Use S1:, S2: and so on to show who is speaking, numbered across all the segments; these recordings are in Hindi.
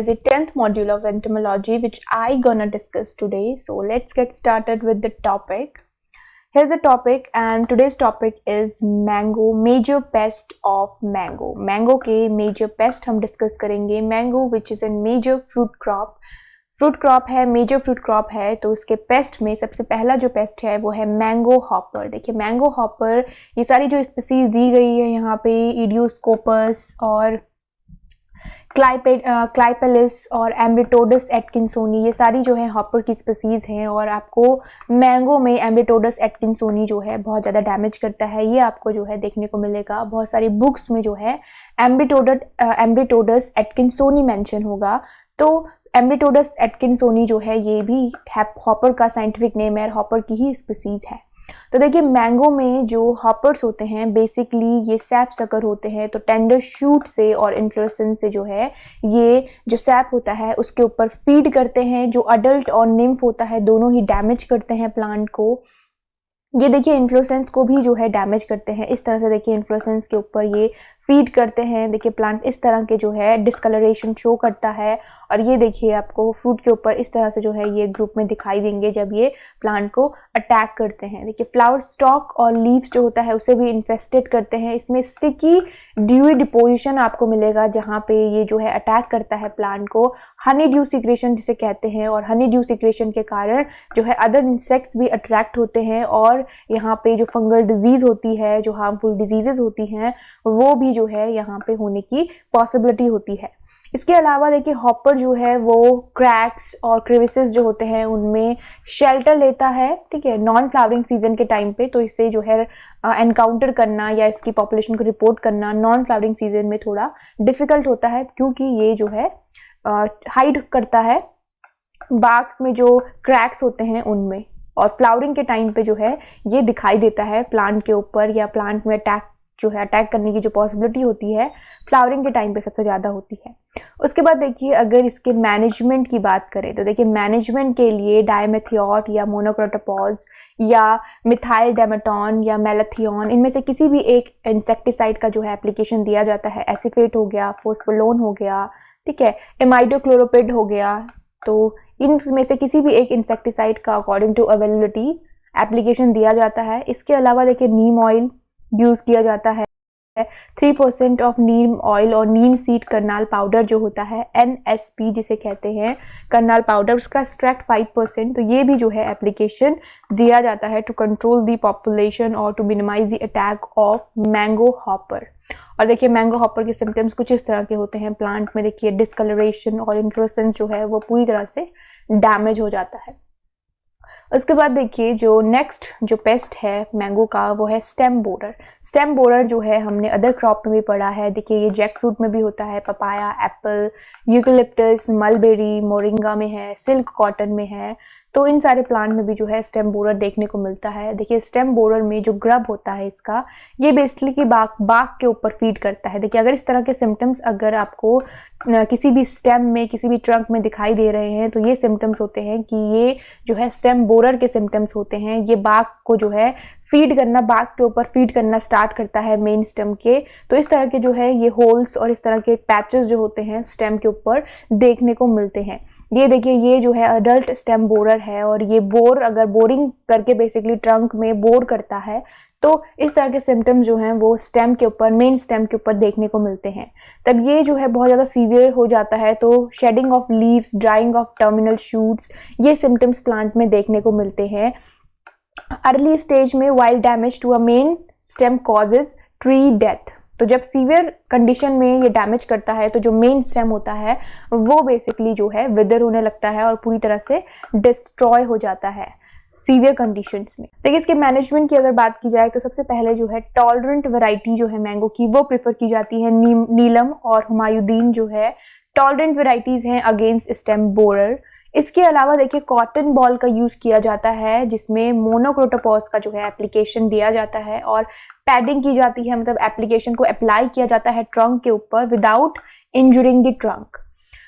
S1: is the 10th module of entomology which I gonna discuss today. So let's get started with the topic. Here's the topic and today's topic is mango, major pest of mango. Mango के major pest हम discuss करेंगे. Mango which is a major fruit crop. Fruit crop है, मेजर फ्रूट क्रॉप है, तो उसके पेस्ट में सबसे पहला जो पेस्ट है वो है मैंगो हॉपर. देखिए मैंगो हॉपर, ये सारी जो स्पीसीज दी गई है यहाँ पे इडियोस्कोपस और क्लाइपेलिस और एम्ब्रिटोडस एटकिंसोनी, ये सारी जो है हॉपर की स्पीसीज हैं. और आपको मैंगो में एम्ब्रिटोडस एटकिंसोनी जो है बहुत ज़्यादा डैमेज करता है. ये आपको जो है देखने को मिलेगा बहुत सारी बुक्स में जो है एम्ब्रिटोडस एटकिंसोनी मेंशन होगा. तो एम्ब्रिटोडस एटकिंसोनी जो है ये भी हॉपर का साइंटिफिक नेम है, हॉपर की ही स्पीसीज है. तो देखिए मैंगो में जो हॉपर्स होते हैं बेसिकली ये सैप सकर होते हैं. तो टेंडर शूट से और इन्फ्लोरेसेंस से जो है ये जो सैप होता है उसके ऊपर फीड करते हैं. जो अडल्ट और निम्फ होता है दोनों ही डैमेज करते हैं प्लांट को. ये देखिए इन्फ्लोरेसेंस को भी जो है डैमेज करते हैं. इस तरह से देखिए इन्फ्लोरेसेंस के ऊपर ये फीड करते हैं. देखिए प्लांट इस तरह के जो है डिस्कलरेशन शो करता है. और ये देखिए आपको फ्रूट के ऊपर इस तरह से जो है ये ग्रुप में दिखाई देंगे जब ये प्लांट को अटैक करते हैं. देखिए फ्लावर स्टॉक और लीव्स जो होता है उसे भी इन्फेस्टेड करते हैं. इसमें स्टिकी ड्यूई डिपोजिशन आपको मिलेगा जहाँ पे ये जो है अटैक करता है प्लांट को. हनी ड्यू सिक्रेशन जिसे कहते हैं, और हनी ड्यू सिक्रेशन के कारण जो है अदर इंसेक्ट्स भी अट्रैक्ट होते हैं. और यहाँ पे जो फंगल डिजीज होती है, जो हार्मफुल डिजीजेस होती हैं, वो भी जो है यहाँ पे होने की पॉसिबिलिटी होती है. इसके अलावा देखिए हॉपर जो है वो क्रैक्स और क्रिविसेस जो होते हैं उनमें शेल्टर लेता है. ठीक है, नॉन फ्लावरिंग सीजन के टाइम पे. तो इससे जो है एनकाउंटर करना या इसकी पॉपुलेशन को रिपोर्ट करना नॉन फ्लावरिंग सीजन में थोड़ा डिफिकल्ट होता है, क्योंकि ये जो है हाइड करता है बार्क्स में जो क्रैक्स होते हैं उनमें. और फ्लावरिंग के टाइम पे जो है ये दिखाई देता है प्लांट के ऊपर, या प्लांट में अटैक करने की जो पॉसिबिलिटी होती है फ्लावरिंग के टाइम पे सबसे ज़्यादा होती है. उसके बाद देखिए अगर इसके मैनेजमेंट की बात करें तो देखिए मैनेजमेंट के लिए डायमेथियोट या मोनोक्रोटोपॉज या मिथाइल डेमेटॉन या मेलाथियोन, इनमें से किसी भी एक इंसेक्टिसाइड का जो है एप्लीकेशन दिया जाता है. एसिफेट हो गया, फोस्फोलोन हो गया, ठीक है, इमाइडोक्लोरोपिड हो गया. तो इनमें से किसी भी एक इंसेक्टिसाइड का अकॉर्डिंग टू अवेलेबिलिटी एप्लीकेशन दिया जाता है. इसके अलावा देखिए नीम ऑयल यूज़ किया जाता है. 3% ऑफ नीम ऑयल और नीम सीड करनाल पाउडर जो होता है NSP जिसे कहते हैं करनाल पाउडर, उसका एक्सट्रैक्ट 5%. तो ये भी जो है एप्लीकेशन दिया जाता है टू कंट्रोल दी पॉपुलेशन और to minimise the attack of mango hopper. और देखिए मैंगो हॉपर के सिम्टम्स कुछ इस तरह के होते हैं. प्लांट में देखिए डिस्कलरेशन और इन्फ्लोरेसेंस जो है वो पूरी तरह से डैमेज हो जाता है. उसके बाद देखिए जो नेक्स्ट जो पेस्ट है मैंगो का वो है स्टेम बोरर. स्टेम बोरर जो है हमने अदर क्रॉप में भी पढ़ा है. देखिए ये जैक फ्रूट में भी होता है, papaya, Apple, eucalyptus, mulberry, moringa में है, सिल्क कॉटन में है. तो इन सारे प्लांट में भी जो है स्टेम बोरर देखने को मिलता है. देखिए स्टेम बोरर में जो ग्रब होता है इसका, ये बेसिकली की बाग के ऊपर फीड करता है. देखिए अगर इस तरह के सिम्टम्स अगर आपको किसी भी स्टेम में, किसी भी ट्रंक में दिखाई दे रहे हैं तो ये सिम्टम्स होते हैं कि ये जो है स्टेम बोरर के सिम्टम्स होते हैं. ये बाग को जो है फीड करना, बाग के ऊपर फीड करना स्टार्ट करता है मेन स्टेम के. तो इस तरह के जो है ये होल्स और इस तरह के पैचेस जो होते हैं स्टेम के ऊपर देखने को मिलते हैं. ये देखिए ये जो है अडल्ट स्टेम बोरर है, और ये बोर अगर बोरिंग करके बेसिकली ट्रंक में बोर करता है तो इस तरह के सिम्टम्स जो हैं वो स्टेम के ऊपर, मेन स्टेम के ऊपर देखने को मिलते हैं. तब ये जो है बहुत ज़्यादा सीवियर हो जाता है. तो shedding of leaves, drying of terminal shoots, ये सिम्टम्स प्लांट में देखने को मिलते हैं. अर्ली स्टेज में wild damage to a main stem causes tree death. तो जब सीवियर कंडीशन में ये डैमेज करता है तो जो मेन स्टेम होता है वो बेसिकली जो है विदर होने लगता है और पूरी तरह से डिस्ट्रॉय हो जाता है सीवियर कंडीशंस में. देखिए इसके मैनेजमेंट की अगर बात की जाए तो सबसे पहले जो है टॉलरेंट वैरायटी जो है मैंगो की वो प्रेफर की जाती है. नीलम और हुमायूदीन जो है टॉलरेंट वैरायटीज हैं अगेंस्ट स्टेम बोरर. इसके अलावा देखिए कॉटन बॉल का यूज़ किया जाता है जिसमें मोनोक्रोटोपॉज का जो है एप्लीकेशन दिया जाता है और पैडिंग की जाती है, मतलब एप्लीकेशन को अप्लाई किया जाता है ट्रंक के ऊपर विदाउट इंजरिंग द ट्रंक.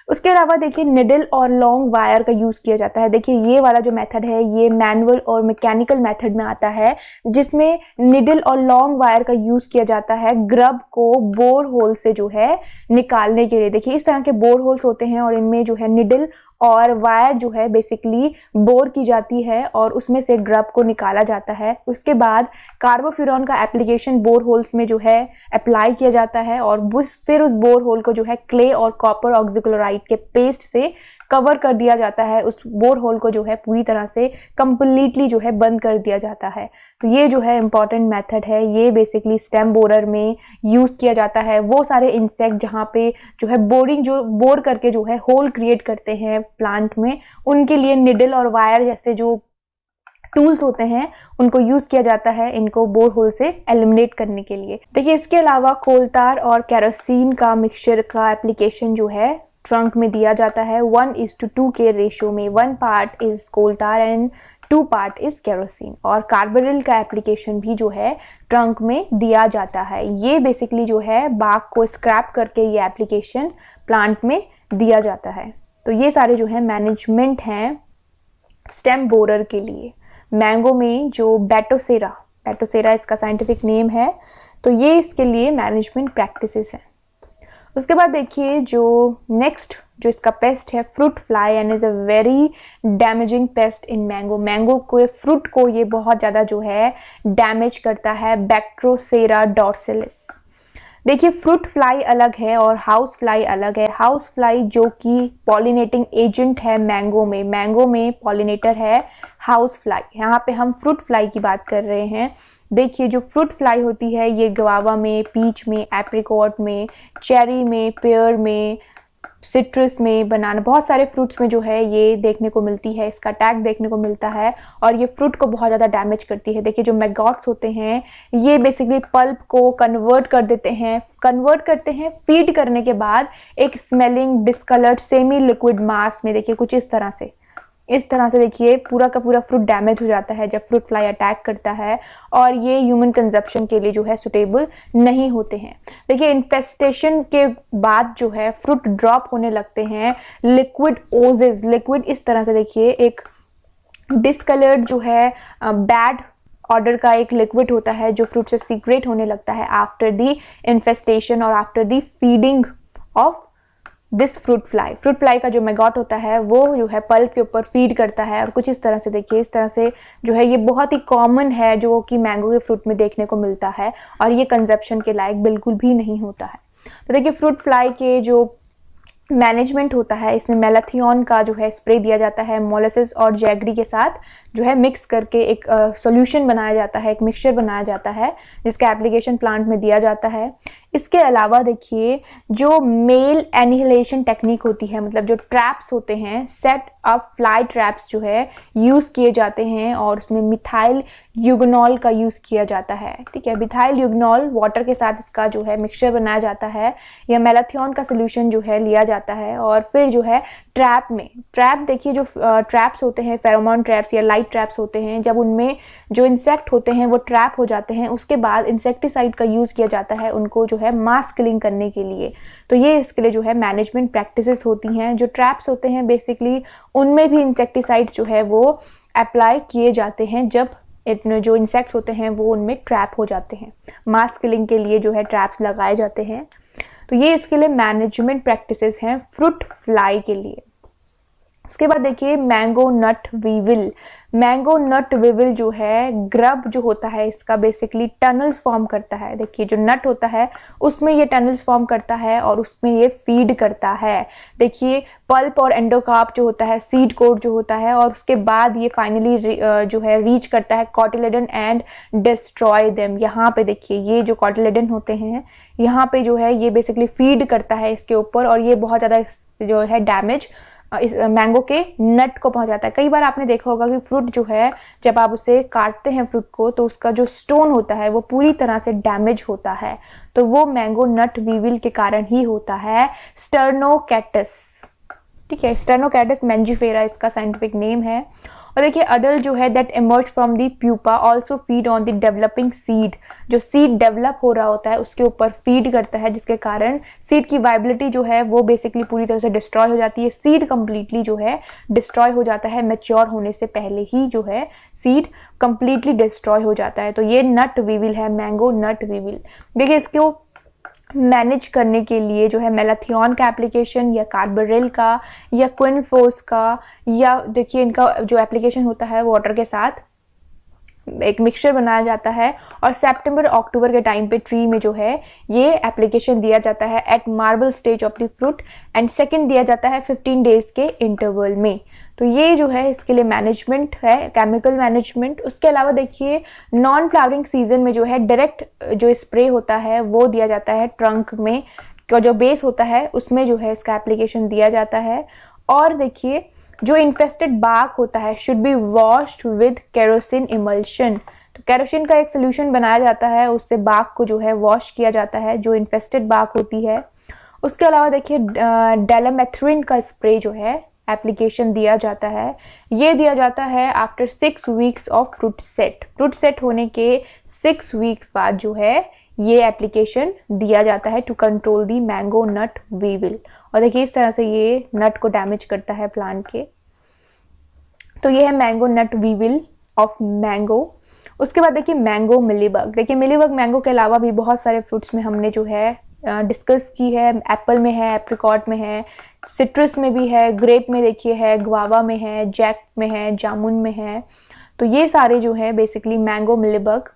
S1: उसके अलावा देखिए निडल और लॉन्ग वायर का यूज़ किया जाता है। देखिए ये वाला जो मेथड है ये मैनुअल और मैकेनिकल मेथड में आता है, जिसमें निडल और लॉन्ग वायर का यूज़ किया जाता है ग्रब को बोर होल से जो है निकालने के लिए। देखिए इस तरह के बोर होल्स होते हैं और इनमें जो है निडल और वायर जो है बेसिकली बोर की जाती है और उसमें से ग्रब को निकाला जाता है। उसके बाद कार्बोफ्यूरॉन का एप्लीकेशन बोर होल्स में जो है अप्लाई किया जाता है और फिर उस बोर होल को जो है क्ले और कॉपर ऑक्सीक्लोराइड के पेस्ट से कवर कर दिया जाता है। उस बोर होल को जो है पूरी तरह से कंप्लीटली जो है बंद कर दिया जाता है। तो ये जो है इम्पॉर्टेंट मेथड है, ये बेसिकली स्टेम बोरर में यूज़ किया जाता है। वो सारे इंसेक्ट जहाँ पे जो है बोर करके जो है होल क्रिएट करते हैं प्लांट में, उनके लिए निडल और वायर जैसे जो टूल्स होते हैं उनको यूज़ किया जाता है इनको बोर होल से एलिमिनेट करने के लिए। देखिए इसके अलावा कोलतार और केरोसिन का मिक्सचर का एप्लीकेशन जो है ट्रंक में दिया जाता है 1:2 के रेशियो में। 1 part is coal tar and 2 part is kerosene. और कार्बरिल का एप्लीकेशन भी जो है ट्रंक में दिया जाता है। ये बेसिकली जो है बाग को स्क्रैप करके ये एप्लीकेशन प्लांट में दिया जाता है। तो ये सारे जो है मैनेजमेंट हैं स्टेम बोरर के लिए। मैंगो में जो बैटोसेरा इसका साइंटिफिक नेम है, तो ये इसके लिए मैनेजमेंट प्रैक्टिसेस हैं। उसके बाद देखिए जो नेक्स्ट जो इसका पेस्ट है fruit fly and is a very damaging paste in mango. Mango को फ्रूट को ये बहुत ज़्यादा जो है डैमेज करता है, बैक्ट्रोसेरा डॉर्सेलिस। देखिए फ्रूट फ्लाई अलग है और हाउस फ्लाई अलग है। हाउस फ्लाई जो कि पॉलिनेटिंग एजेंट है मैंगो में पॉलिनेटर है हाउस फ्लाई। यहाँ पे हम फ्रूट फ्लाई की बात कर रहे हैं। देखिए जो फ्रूट फ्लाई होती है ये गवावा में, पीच में, एप्रिकॉट में, चेरी में, पेयर में, सिट्रस में, बनाना, बहुत सारे फ्रूट्स में जो है ये देखने को मिलती है, इसका अटैक देखने को मिलता है और ये फ्रूट को बहुत ज़्यादा डैमेज करती है। देखिए जो मैगॉट्स होते हैं ये बेसिकली पल्प को कन्वर्ट करते हैं फीड करने के बाद एक स्मेलिंग डिस्कलर्ड सेमी लिक्विड मास में। देखिए कुछ इस तरह से देखिए पूरा का पूरा फ्रूट डैमेज हो जाता है जब फ्रूट फ्लाई अटैक करता है और ये ह्यूमन कंजप्शन के लिए जो है सुटेबल नहीं होते हैं। देखिए इन्फेस्टेशन के बाद जो है फ्रूट ड्रॉप होने लगते हैं। लिक्विड ओजेस, लिक्विड इस तरह से देखिए एक डिस्कलर्ड जो है बैड ऑर्डर का एक लिक्विड होता है जो फ्रूट से सीक्रेट होने लगता है आफ्टर दी इन्फेस्टेशन और after the feeding of this fruit fly का जो मैगॉट होता है वो जो है पल्प के ऊपर फीड करता है और कुछ इस तरह से देखिए इस तरह से जो है ये बहुत ही कॉमन है जो कि मैंगो के फ्रूट में देखने को मिलता है और ये कंजप्शन के लायक बिल्कुल भी नहीं होता है। तो देखिए फ्रूट फ्लाई के जो मैनेजमेंट होता है इसमें मेलाथियन का जो है स्प्रे दिया जाता है मोलासेस और जैगरी के साथ जो है मिक्स करके एक सॉल्यूशन बनाया जाता है, एक मिक्सचर बनाया जाता है जिसका एप्लीकेशन प्लांट में दिया जाता है। इसके अलावा देखिए जो मेल एनिहिलेशन टेक्निक होती है, मतलब जो ट्रैप्स होते हैं, सेट अप फ्लाई ट्रैप्स जो है यूज़ किए जाते हैं और उसमें मिथाइल यूगनॉल का यूज़ किया जाता है। ठीक है, मिथाइल यूगनॉल वाटर के साथ इसका जो है मिक्सचर बनाया जाता है या मेलाथियन का सोल्यूशन जो है लिया जाता है और फिर जो है ट्रैप देखिए जो ट्रैप्स होते हैं फेरोमोन ट्रैप्स या लाइट ट्रैप्स होते हैं, जब उनमें जो इंसेक्ट होते हैं वो ट्रैप हो जाते हैं उसके बाद इंसेक्टिसाइड का यूज़ किया जाता है उनको जो है मास किलिंग करने के लिए। तो ये इसके लिए जो है मैनेजमेंट प्रैक्टिसेस होती हैं। जो ट्रैप्स होते हैं बेसिकली उनमें भी इंसेक्टिसाइड जो है वो अप्लाई किए जाते हैं जब इतने जो इंसेक्ट्स होते हैं वो उनमें ट्रैप हो जाते हैं। मास किलिंग के लिए जो है ट्रैप्स लगाए जाते हैं। तो ये इसके लिए मैनेजमेंट प्रैक्टिसेस हैं फ्रूट फ्लाई के लिए। उसके बाद देखिए मैंगो नट वीविल जो है ग्रब जो होता है इसका बेसिकली टनल्स फॉर्म करता है। देखिए जो नट होता है उसमें ये टनल्स फॉर्म करता है और उसमें ये फीड करता है। देखिए पल्प और एंडोकार्प जो होता है, सीड कोट जो होता है और उसके बाद ये फाइनली जो है रीच करता है कॉटिलेडन एंड डिस्ट्रॉय देम। यहाँ पे देखिए ये जो कॉटिलेडन होते हैं यहाँ पे जो है ये बेसिकली फीड करता है इसके ऊपर और ये बहुत ज़्यादा जो है डैमेज इस मैंगो के नट को पहुंचाता है। कई बार आपने देखा होगा कि फ्रूट जो है जब आप उसे काटते हैं फ्रूट को तो उसका जो स्टोन होता है वो पूरी तरह से डैमेज होता है, तो वो मैंगो नट वीविल के कारण ही होता है। स्टर्नोकैटस, ठीक है, स्टर्नोकैटस मैंजीफेरा इसका साइंटिफिक नेम है और देखिए अडल्ट जो है that emerge from the pupa also feed on the developing seed, जो सीड डेवलप हो रहा होता है उसके ऊपर फीड करता है, जिसके कारण सीड की वाइबिलिटी जो है वो बेसिकली पूरी तरह से डिस्ट्रॉय हो जाती है। सीड कंप्लीटली जो है डिस्ट्रॉय हो जाता है, मैच्योर होने से पहले ही जो है सीड कंप्लीटली डिस्ट्रॉय हो जाता है। तो ये नट वीविल है, मैंगो नट वीविल। देखिए इसको मैनेज करने के लिए जो है मेलाथियन का एप्लीकेशन या कार्बेरिल का या क्विनफोस का, या देखिए इनका जो एप्लीकेशन होता है वाटर के साथ एक मिक्सचर बनाया जाता है और सितंबर अक्टूबर के टाइम पे ट्री में जो है ये एप्लीकेशन दिया जाता है at marble stage of the fruit, and second दिया जाता है 15 डेज के इंटरवल में। तो ये जो है इसके लिए मैनेजमेंट है, केमिकल मैनेजमेंट। उसके अलावा देखिए नॉन फ्लावरिंग सीजन में जो है डायरेक्ट जो स्प्रे होता है वो दिया जाता है ट्रंक में, जो बेस होता है उसमें जो है इसका एप्लीकेशन दिया जाता है। और देखिए जो इन्फेस्टेड बाग होता है should be washed with kerosene emulsion, तो केरोसिन का एक सोल्यूशन बनाया जाता है, उससे बाग को जो है वॉश किया जाता है जो इन्फेस्टेड बाग होती है। उसके अलावा देखिए डेलामेथ्रिन का स्प्रे जो है एप्लीकेशन दिया जाता है, ये दिया जाता है after 6 weeks of fruit set. Fruit set होने के 6 वीक्स बाद जो है ये एप्लीकेशन दिया जाता है to control the mango nut weevil. और देखिए इस तरह से ये नट को डैमेज करता है प्लांट के। तो ये है mango nut weevil of mango. उसके बाद देखिए मैंगो मिलीबग। देखिए मिलीबग मैंगो के अलावा भी बहुत सारे फ्रूट्स में हमने जो है डिस्कस की है। एप्पल में है, एप्रिकॉट में है, सिट्रस में भी है, ग्रेप में देखिए है, ग्वावा में है, जैक में है, जामुन में है। तो ये सारे जो है बेसिकली मैंगो मिलीबग।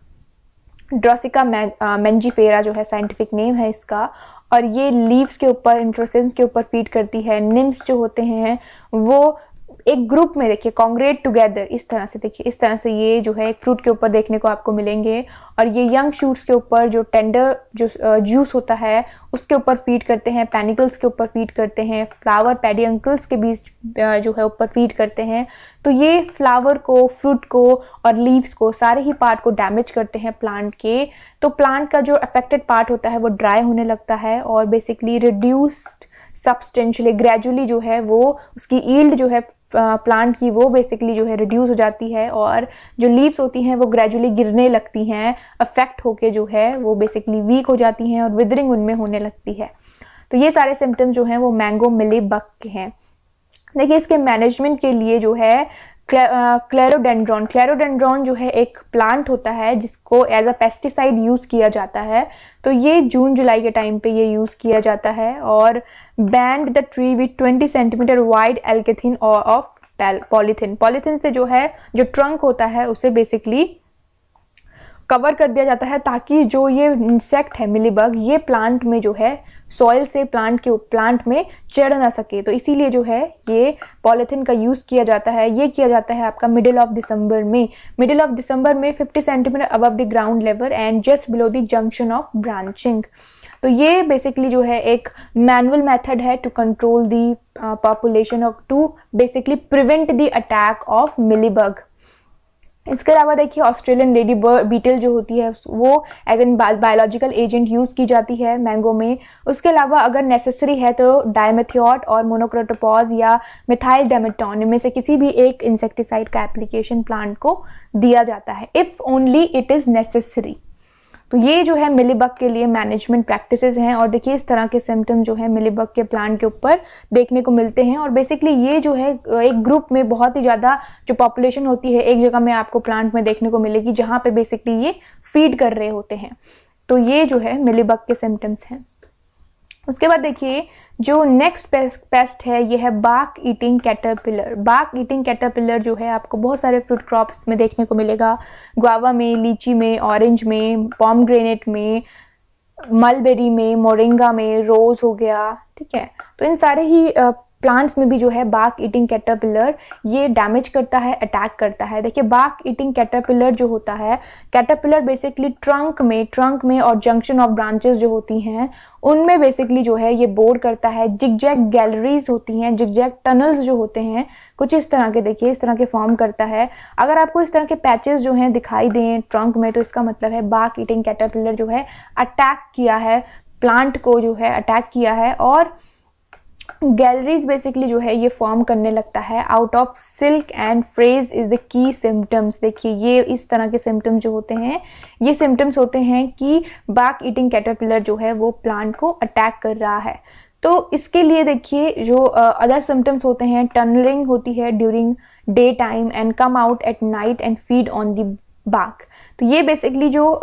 S1: ड्रोसिका मेंजीफेरा जो है साइंटिफिक नेम है इसका, और ये लीव्स के ऊपर, इन्फ्लोरेसेंस के ऊपर फीड करती है। निम्स जो होते हैं वो एक ग्रुप में देखिए कॉन्ग्रेट टुगेदर, इस तरह से देखिए, इस तरह से ये जो है एक फ्रूट के ऊपर देखने को आपको मिलेंगे। और ये यंग शूट्स के ऊपर जो टेंडर जो जूस होता है उसके ऊपर फीड करते हैं, पैनिकल्स के ऊपर फीड करते हैं, फ्लावर पेडियंकल्स के बीच जो है ऊपर फीड करते हैं। तो ये फ्लावर को, फ्रूट को और लीव्स को, सारे ही पार्ट को डैमेज करते हैं प्लांट के। तो प्लांट का जो अफेक्टेड पार्ट होता है वो ड्राई होने लगता है और बेसिकली रिड्यूस्ड सब्सटेंशियली, ग्रेजुअली जो है वो उसकी ईल्ड जो है प्लांट की वो बेसिकली जो है रिड्यूस हो जाती है, और जो लीव्स होती हैं वो ग्रेजुअली गिरने लगती हैं, अफेक्ट होके जो है वो बेसिकली वीक हो जाती हैं और विदरिंग उनमें होने लगती है। तो ये सारे सिम्टम्स जो हैं वो मैंगो मिलीबग के हैं। देखिए इसके मैनेजमेंट के लिए जो है क्लेरोडेंड्रॉन जो है एक प्लांट होता है जिसको एज अ पेस्टिसाइड यूज किया जाता है। तो ये जून जुलाई के टाइम पे ये यूज किया जाता है। और band the tree with 20 centimetre wide alkathene of polythene से जो है जो ट्रंक होता है उसे बेसिकली कवर कर दिया जाता है, ताकि जो ये इंसेक्ट है मिलीबग ये प्लांट में जो है सॉइल से प्लांट में चढ़ ना सके। तो इसीलिए जो है ये पॉलीथिन का यूज़ किया जाता है। ये किया जाता है आपका मिडिल ऑफ दिसंबर में 50 centimetre above the ground level and just below the junction of branching. तो ये बेसिकली जो है एक मैनुअल मेथड है to control the population of, to basically prevent the attack of mealybug. इसके अलावा देखिए ऑस्ट्रेलियन लेडी बीटल जो होती है वो as an biological agent use की जाती है मैंगो में। उसके अलावा अगर नेसेसरी है तो डायमेथियोट और मोनोक्रोटोपॉज या मिथाइल डेमेटोन में से किसी भी एक इंसेक्टिसाइड का एप्लीकेशन प्लांट को दिया जाता है, if only it is necessary. तो ये जो है मिलीबग के लिए मैनेजमेंट प्रैक्टिसेस हैं। और देखिए इस तरह के सिम्टम जो है मिलीबग के प्लांट के ऊपर देखने को मिलते हैं। और बेसिकली ये जो है एक ग्रुप में बहुत ही ज़्यादा जो पॉपुलेशन होती है एक जगह में आपको प्लांट में देखने को मिलेगी जहाँ पे बेसिकली ये फीड कर रहे होते हैं। तो ये जो है मिलीबग के सिम्टम्स हैं। उसके बाद देखिए जो नेक्स्ट पेस्ट है ये है bark eating caterpillar. Bark eating caterpillar जो है आपको बहुत सारे फ्रूट क्रॉप्स में देखने को मिलेगा, गुआवा में, लीची में, ऑरेंज में, पॉमग्रेनेट में, मलबेरी में, मोरिंगा में, रोज हो गया, ठीक है। तो इन सारे ही प्लांट्स में भी जो है बार्क ईटिंग कैटरपिलर ये डैमेज करता है, अटैक करता है। देखिए बार्क ईटिंग कैटरपिलर जो होता है, कैटरपिलर बेसिकली ट्रंक में और जंक्शन ऑफ ब्रांचेस जो होती हैं उनमें बेसिकली जो है ये बोर करता है। जिगजैग गैलरीज होती हैं, जिगजैग टनल्स जो होते हैं कुछ इस तरह के, देखिए इस तरह के फॉर्म करता है। अगर आपको इस तरह के पैचेस जो हैं दिखाई दें ट्रंक में तो इसका मतलब है बार्क ईटिंग कैटरपिलर जो है अटैक किया है, प्लांट को जो है अटैक किया है। और गैलरीज बेसिकली जो है ये फॉर्म करने लगता है out of silk and phrase is the key symptoms. देखिए ये इस तरह के सिम्टम्स जो होते हैं, ये सिम्टम्स होते हैं कि बार्क ईटिंग कैटरपिलर जो है वो प्लांट को अटैक कर रहा है। तो इसके लिए देखिए जो अदर सिम्टम्स होते हैं, टनलिंग होती है during day time and come out at night and feed on the bark. तो ये बेसिकली जो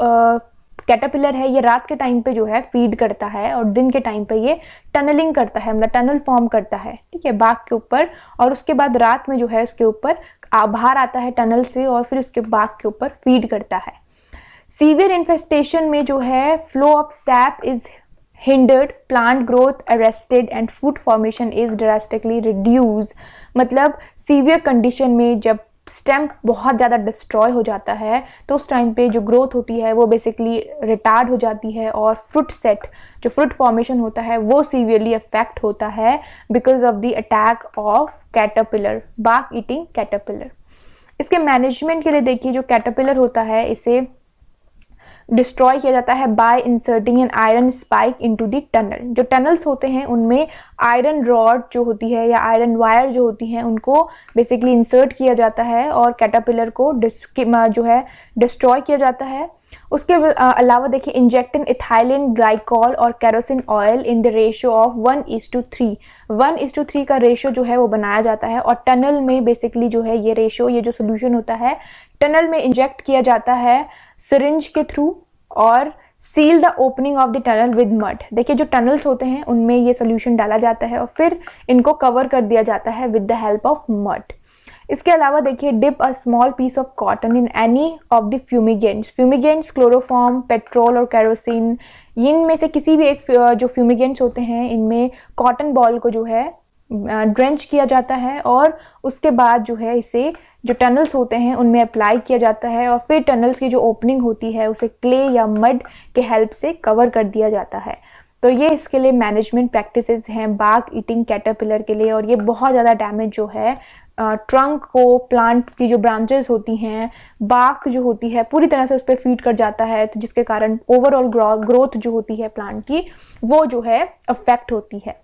S1: कैटरपिलर है ये रात के टाइम पे जो है फीड करता है और दिन के टाइम पे ये टनलिंग करता है, मतलब टनल फॉर्म करता है, ठीक है, बाग के ऊपर। और उसके बाद रात में जो है उसके ऊपर बाहर आता है टनल से और फिर उसके बाग के ऊपर फीड करता है। सीवियर इन्फेस्टेशन में जो है flow of SAP is hindered, plant growth arrested and fruit formation is drastically reduced। मतलब सीवियर कंडीशन में जब स्टेम बहुत ज़्यादा डिस्ट्रॉय हो जाता है तो उस टाइम पे जो ग्रोथ होती है वो बेसिकली रिटार्ड हो जाती है और फ्रूट सेट, जो फ्रूट फॉर्मेशन होता है वो सीवियरली अफेक्ट होता है because of the attack of caterpillar, bark eating caterpillar. इसके मैनेजमेंट के लिए देखिए जो कैटरपिलर होता है इसे डिस्ट्रॉय किया जाता है bye inserting an iron spike into the tunnel. जो टनल्स होते हैं उनमें आयरन रॉड जो होती है या आयरन वायर जो होती हैं उनको बेसिकली इंसर्ट किया जाता है और कैटरपिलर को जो है डिस्ट्रॉय किया जाता है। उसके अलावा देखिए इंजेक्टिंग इथाइलिन ग्लाइकॉल और kerosene oil in the ratio of 1:3, 1:3 का रेशियो जो है वो बनाया जाता है और टनल में बेसिकली जो है ये रेशियो, ये जो सोल्यूशन होता है टनल में इंजेक्ट किया जाता है सिरिंज के थ्रू और seal the opening of the tunnel with mud. देखिए जो टनल्स होते हैं उनमें ये सोल्यूशन डाला जाता है और फिर इनको कवर कर दिया जाता है with the help of mud. इसके अलावा देखिए dip a small piece of cotton in any of the fumigants chloroform, petrol और केरोसिन, इनमें से किसी भी एक जो फ्यूमिगेंट्स होते हैं इनमें कॉटन बॉल को जो है ड्रेंच किया जाता है और उसके बाद जो है इसे जो टनल्स होते हैं उनमें अप्लाई किया जाता है और फिर टनल्स की जो ओपनिंग होती है उसे क्ले या मड के हेल्प से कवर कर दिया जाता है। तो ये इसके लिए मैनेजमेंट प्रैक्टिसेस हैं बार्क ईटिंग कैटरपिलर के लिए और ये बहुत ज़्यादा डैमेज जो है ट्रंक को, प्लांट की जो ब्रांचेस होती हैं, बार्क जो होती है पूरी तरह से उस पर फीड कर जाता है, तो जिसके कारण ओवरऑल ग्रोथ जो होती है प्लांट की वो जो है अफेक्ट होती है।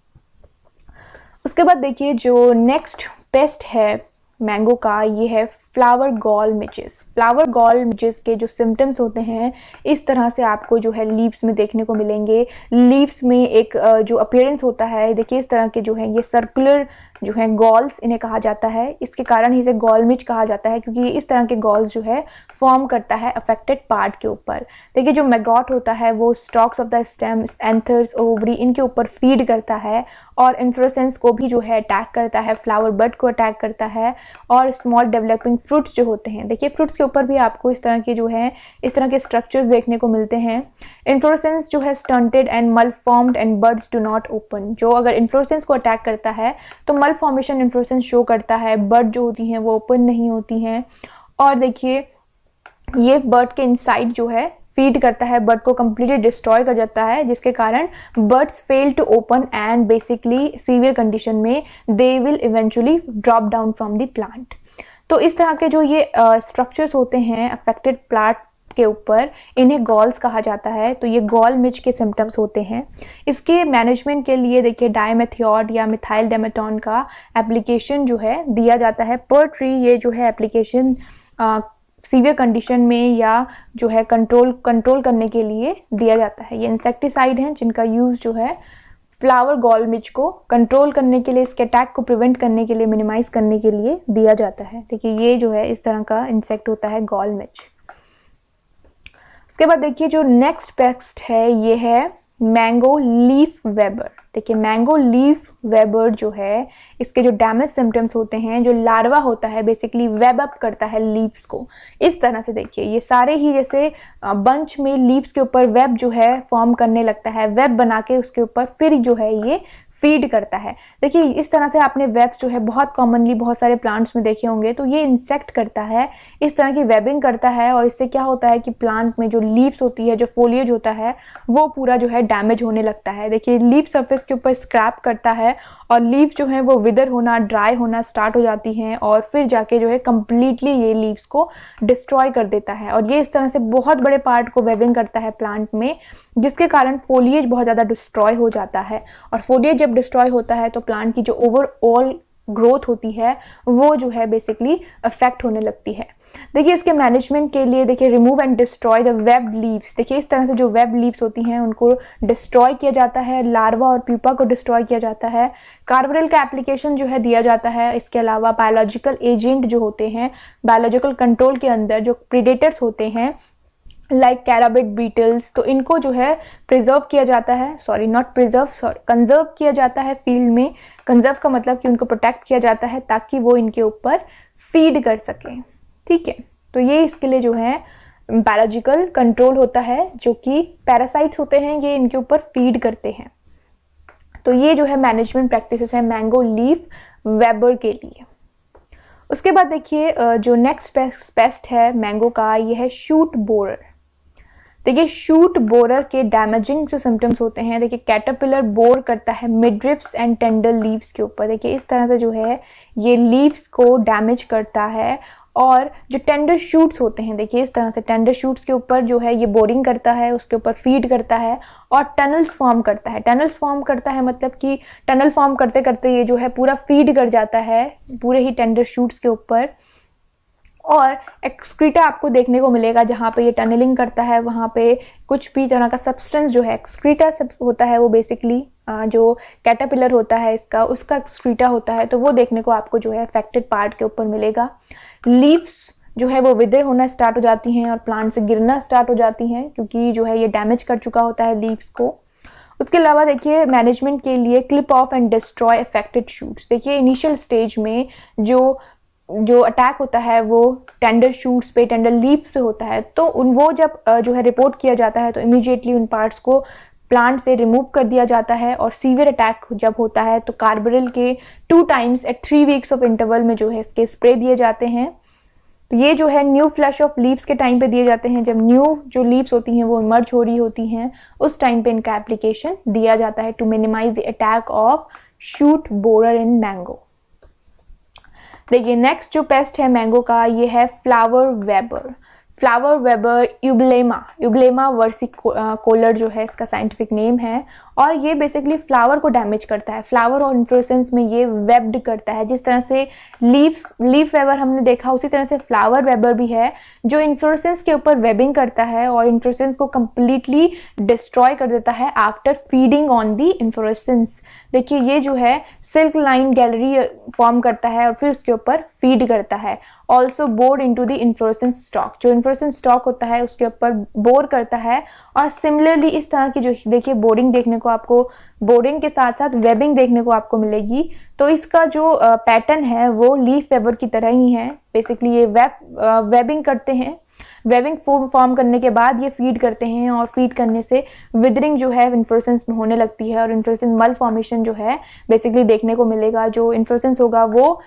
S1: उसके बाद देखिए जो नेक्स्ट पेस्ट है मैंगो का ये है फ्लावर गॉल मिचेस। फ्लावर गॉल मिचेस के जो सिम्टम्स होते हैं इस तरह से आपको जो है लीव्स में देखने को मिलेंगे। लीव्स में एक जो अपीयरेंस होता है देखिए इस तरह के जो है ये सर्कुलर जो है गॉल्स इन्हें कहा जाता है, इसके कारण ही इसे गॉल मिच कहा जाता है क्योंकि इस तरह के गॉल्स जो है फॉर्म करता है अफेक्टेड पार्ट के ऊपर। देखिए जो मैगॉट होता है वो stocks of the stem, anthers, ovary इनके ऊपर फीड करता है और इन्फ्लोरेसेंस को भी जो है अटैक करता है, फ्लावर बड को अटैक करता है और स्मॉल डेवलपिंग फ्रूट्स जो होते हैं देखिए फ्रूट्स के ऊपर भी आपको इस तरह के जो है इस तरह के स्ट्रक्चर्स देखने को मिलते हैं। इन्फ्लोरेसेंस जो है stunted and malformed and buds do not open. जो अगर इन्फ्लोरेसेंस को अटैक करता है तो मल फॉर्मेशन इन्फ्लोरेसेंस शो करता है, बड जो होती हैं वो ओपन नहीं होती हैं और देखिए ये बर्ड के इनसाइड जो है फीड करता है, बर्ड को कंप्लीटली डिस्ट्रॉय कर जाता है जिसके कारण buds fail to open and basically severe condition में they will eventually drop down from the plant. तो इस तरह के जो ये स्ट्रक्चर्स होते हैं अफेक्टेड प्लांट के ऊपर इन्हें गॉल्स कहा जाता है। तो ये गॉल मिच के सिम्टम्स होते हैं। इसके मैनेजमेंट के लिए देखिए डाइमेथियोड या मिथाइल डेमेटोन का एप्लीकेशन जो है दिया जाता है पर ट्री। ये जो है एप्लीकेशन सीवियर कंडीशन में या जो है कंट्रोल करने के लिए दिया जाता है। ये इंसेक्टिसाइड हैं जिनका यूज़ जो है फ्लावर गॉल मिच को कंट्रोल करने के लिए, इसके अटैक को प्रिवेंट करने के लिए, मिनिमाइज करने के लिए दिया जाता है। देखिए ये जो है इस तरह का इंसेक्ट होता है गॉल मिच। उसके बाद देखिए जो नेक्स्ट पेस्ट है ये है मैंगो लीफ वेबर। देखिए मैंगो लीफ वेबर जो है इसके जो डैमेज सिम्टम्स होते हैं, जो लार्वा होता है बेसिकली वेब अप करता है लीव्स को इस तरह से। देखिए ये सारे ही जैसे बंच में लीव्स के ऊपर वेब जो है फॉर्म करने लगता है, वेब बना के उसके ऊपर फिर जो है ये फीड करता है। देखिए इस तरह से आपने वेब जो है बहुत कॉमनली बहुत सारे प्लांट्स में देखे होंगे। तो ये इंसेक्ट करता है, इस तरह की वेबिंग करता है और इससे क्या होता है कि प्लांट में जो लीव्स होती है, जो फोलिएज होता है वो पूरा जो है डैमेज होने लगता है। देखिए लीव सरफेस के ऊपर स्क्रैप करता है और लीव्स जो है वो विदर होना, ड्राई होना स्टार्ट हो जाती हैं और फिर जाके जो है कम्प्लीटली ये लीव्स को डिस्ट्रॉय कर देता है। और ये इस तरह से बहुत बड़े पार्ट को वेबिंग करता है प्लांट में जिसके कारण फोलिएज बहुत ज़्यादा डिस्ट्रॉय हो जाता है। और फोलिएज जब जब डिस्ट्रॉय होता है तो प्लांट की जो ओवरऑल ग्रोथ होती है वो जो है बेसिकली अफेक्ट होने लगती है। देखिए इसके मैनेजमेंट के लिए देखिए remove and destroy the webbed leaves. देखिए इस तरह से जो वेब लीव्स होती हैं उनको डिस्ट्रॉय किया जाता है, लार्वा और प्यूपा को डिस्ट्रॉय किया जाता है, कार्बोरिल का एप्लीकेशन जो है दिया जाता है। इसके अलावा बायोलॉजिकल एजेंट जो होते हैं बायोलॉजिकल कंट्रोल के अंदर जो प्रीडेटर्स होते हैं लाइक कैराबिट बीटल्स, तो इनको जो है प्रिजर्व किया जाता है, कंजर्व किया जाता है फील्ड में। कंजर्व का मतलब कि उनको प्रोटेक्ट किया जाता है ताकि वो इनके ऊपर फीड कर सकें, ठीक है। तो ये इसके लिए जो है बायोलॉजिकल कंट्रोल होता है, जो कि पैरासाइट्स होते हैं ये इनके ऊपर फीड करते हैं। तो ये जो है मैनेजमेंट प्रैक्टिसेस है मैंगो लीफ वेबर के लिए। उसके बाद देखिए जो नेक्स्ट पेस्ट है मैंगो का, ये है शूट बोरर। देखिए शूट बोरर के डैमेजिंग जो सिम्टम्स होते हैं, देखिए कैटरपिलर बोर करता है मिडरिप्स एंड टेंडर लीव्स के ऊपर। देखिए इस तरह से जो है ये लीव्स को डैमेज करता है, और जो टेंडर शूट्स होते हैं देखिए इस तरह से टेंडर शूट्स के ऊपर जो है ये बोरिंग करता है, उसके ऊपर फीड करता है और टनल्स फॉर्म करता है। टनल्स फॉर्म करता है मतलब कि टनल फॉर्म करते करते ये जो है पूरा फीड कर जाता है पूरे ही टेंडर शूट्स के ऊपर। और एक्सक्रीटा आपको देखने को मिलेगा जहाँ पे ये टनलिंग करता है, वहाँ पे कुछ भी तरह का सब्सटेंस जो है एक्सक्रीटा होता है, वो बेसिकली जो कैटरपिलर होता है इसका उसका एक्सक्रीटा होता है, तो वो देखने को आपको जो है अफेक्टेड पार्ट के ऊपर मिलेगा। लीव्स जो है वो विदर होना स्टार्ट हो जाती हैं और प्लांट से गिरना स्टार्ट हो जाती हैं, क्योंकि जो है ये डैमेज कर चुका होता है लीव्स को। उसके अलावा देखिए मैनेजमेंट के लिए clip of and destroy affected shoots. देखिए इनिशियल स्टेज में जो अटैक होता है वो टेंडर शूट्स पे, टेंडर लीव्स पे होता है, तो वो जब जो है रिपोर्ट किया जाता है तो इमीडिएटली उन पार्ट्स को प्लांट से रिमूव कर दिया जाता है। और सीवियर अटैक जब होता है तो कार्बोरिल के 2 times at 3 weeks of interval में जो है इसके स्प्रे दिए जाते हैं। तो ये जो है न्यू फ्लैश ऑफ लीव्स के टाइम पे दिए जाते हैं, जब न्यू जो लीव्स होती हैं वो इमर्ज हो रही होती हैं, उस टाइम पे इनका एप्लीकेशन दिया जाता है to minimise the attack of shoot borer in mango. देखिए नेक्स्ट जो पेस्ट है मैंगो का, ये है flower webber. Flower webber Eublemma versicolor जो है इसका साइंटिफिक नेम है, और ये बेसिकली फ्लावर को डैमेज करता है। फ्लावर और इन्फ्लोरेसेंस में ये वेब्ड करता है। जिस तरह से लीफ वेबर हमने देखा, उसी तरह से फ्लावर वेबर भी है जो इन्फ्लोरेसेंस के ऊपर वेबिंग करता है और इन्फ्लोरेसेंस को कंप्लीटली डिस्ट्रॉय कर देता है after feeding on the inflorescence. देखिए ये जो है सिल्क लाइन गैलरी फॉर्म करता है और फिर उसके ऊपर फीड करता है। Also board into the inflorescence stock, जो इन्फ्लोरेसेंस स्टॉक होता है उसके ऊपर बोर करता है। और सिमिलरली इस तरह की जो देखिए बोर्डिंग देखने को आपको, बोर्डिंग के साथ साथ वेबिंग देखने को आपको मिलेगी। तो इसका जो पैटर्न है वो लीफ वेबर की तरह ही है। बेसिकली ये वेबिंग करते हैं, वेबिंग फॉर्म करने के बाद ये फीड करते हैं, और फीड करने से विदरिंग जो है इन्फ्लोरेसेंस में होने लगती है और इन्फ्लोरेसेंस मल फॉर्मेशन जो है बेसिकली देखने को मिलेगा। जो इन्फ्लोरेसेंस होगा वो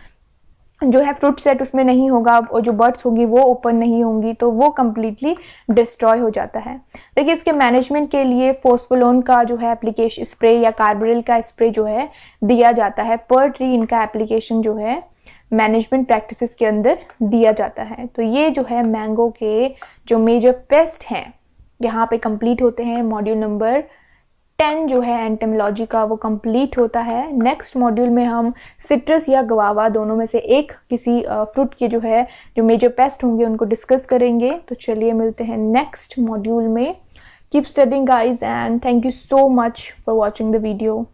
S1: जो है फ्रूट सेट उसमें नहीं होगा, और जो बर्ड्स होंगी वो ओपन नहीं होंगी, तो वो कम्प्लीटली डिस्ट्रॉय हो जाता है। देखिए इसके मैनेजमेंट के लिए फोस्फोलोन का जो है एप्लीकेशन स्प्रे या कार्बोरिल का स्प्रे जो है दिया जाता है पर ट्री। इनका एप्लीकेशन जो है मैनेजमेंट प्रैक्टिसेस के अंदर दिया जाता है। तो ये जो है मैंगो के जो मेजर पेस्ट हैं यहाँ पे कंप्लीट होते हैं। मॉड्यूल नंबर 10 जो है एंटोमोलॉजी का वो कंप्लीट होता है। नेक्स्ट मॉड्यूल में हम सिट्रस या गवावा दोनों में से एक किसी फ्रूट के जो है जो मेजर पेस्ट होंगे उनको डिस्कस करेंगे। तो चलिए मिलते हैं नेक्स्ट मॉड्यूल में। Keep studying guys and thank you so much for watching the video.